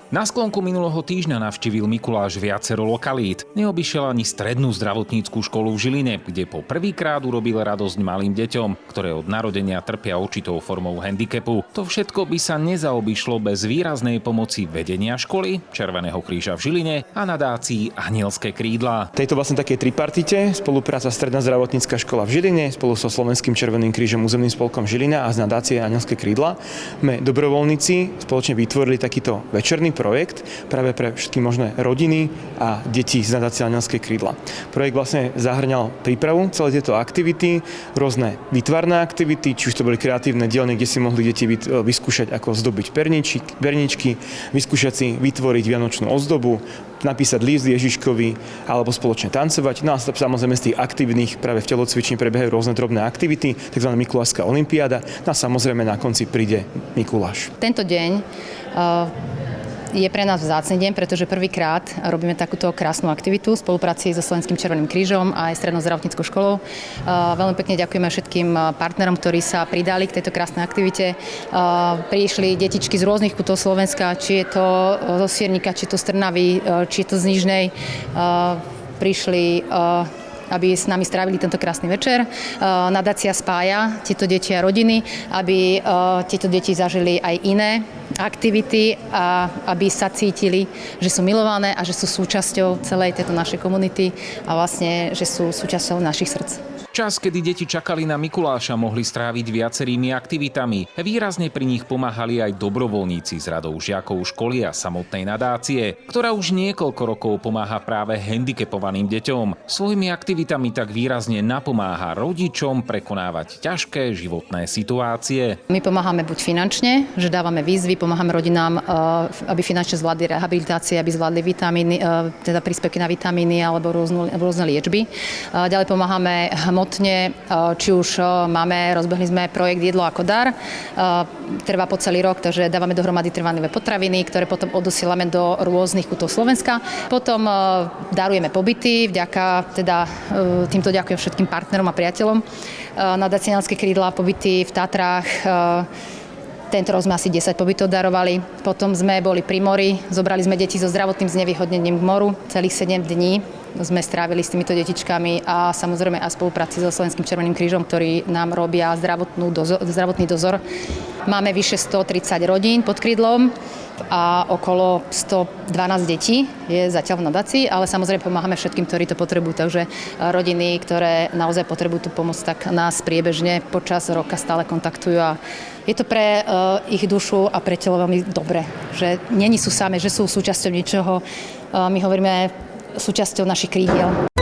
Na sklonku minulého týždňa navštívil Mikuláš viacero lokalít. Neobyšiel ani strednú zdravotnícku školu v Žiline, kde po prvýkrát urobil radosť malým deťom, ktoré od narodenia trpia určitou formou handicapu. To všetko by sa nezaobišlo bez výraznej pomoci vedenia školy, Červeného kríža v Žiline a nadácií Anielské krídla. Tejto vlastne také tripartite, spolupráca Stredná zdravotnícka škola v Žiline spolu so Slovenským Červeným krížom územným spolkom Žilina a z nadácie Anielské krídla. My dobrovoľníci spoločne vytvorili takýto večerný projekt práve pre všetky možné rodiny a deti z nadácie Anielské krídla. Projekt vlastne zahrňal prípravu celé tieto aktivity, rôzne výtvarné aktivity, či už to boli kreatívne dielne, kde si mohli deti vyskúšať, ako zdobiť perničky, vyskúšať si vytvoriť vianočnú ozdobu, napísať list Ježiškovi alebo spoločne tancovať. No a samozrejme z tých aktívnych práve v telocvični prebiehajú rôzne drobné aktivity, tzv. Mikulášska olympiáda. No a samozrejme na konci príde Mikuláš. Tento deň je pre nás vzácny deň, pretože prvýkrát robíme takúto krásnu aktivitu v spolupráci so Slovenským Červeným krížom a aj Strednou zdravotníckou školou. Veľmi pekne ďakujeme všetkým partnerom, ktorí sa pridali k tejto krásnej aktivite. Prišli detičky z rôznych kútov Slovenska, či je to zo Siernika, či je to z Trnavy, či je to z Nižnej. Prišli aby s nami strávili tento krásny večer. Nadácia spája tieto deti a rodiny, aby tieto deti zažili aj iné aktivity a aby sa cítili, že sú milované a že sú súčasťou celej tejto našej komunity a vlastne, že sú súčasťou našich srdc. Čas, kedy deti čakali na Mikuláša, mohli stráviť viacerými aktivitami. Výrazne pri nich pomáhali aj dobrovoľníci z radou žiakov školy a samotnej nadácie, ktorá už niekoľko rokov pomáha práve handicapovaným deťom. Svojimi aktivitami tak výrazne napomáha rodičom prekonávať ťažké životné situácie. My pomáhame buď finančne, že dávame výzvy, pomáhame rodinám, aby finančne zvládli rehabilitácie, aby zvládli vitamíny, teda príspevky na vitamíny alebo rôzne liečby. Ďalej pomáhame hmotne, či už rozbehli sme projekt Jedlo ako dar, trvá po celý rok, takže dávame dohromady trvanlivé potraviny, ktoré potom odosielame do rôznych kútov Slovenska. Potom darujeme pobyty, týmto ďakujem všetkým partnerom a priateľom. Nadácie Anielské krídla, pobyty v Tatrách. Tento rok sme asi 10 pobytov darovali. Potom sme boli pri mori, zobrali sme deti so zdravotným znevýhodnením k moru. Celých 7 dní sme strávili s týmito detičkami a samozrejme aj spolupráci so Slovenským Červeným krížom, ktorí nám robia zdravotný dozor. Máme vyše 130 rodín pod krídlom a okolo 112 detí je zatiaľ v nadácii, ale samozrejme pomáhame všetkým, ktorí to potrebujú. Takže rodiny, ktoré naozaj potrebujú tú pomoc, tak nás priebežne počas roka stále kontaktujú a je to pre ich dušu a pre telo veľmi dobre, že nie sú same, že sú súčasťou ničoho. My hovoríme súčasťou našich krídiel.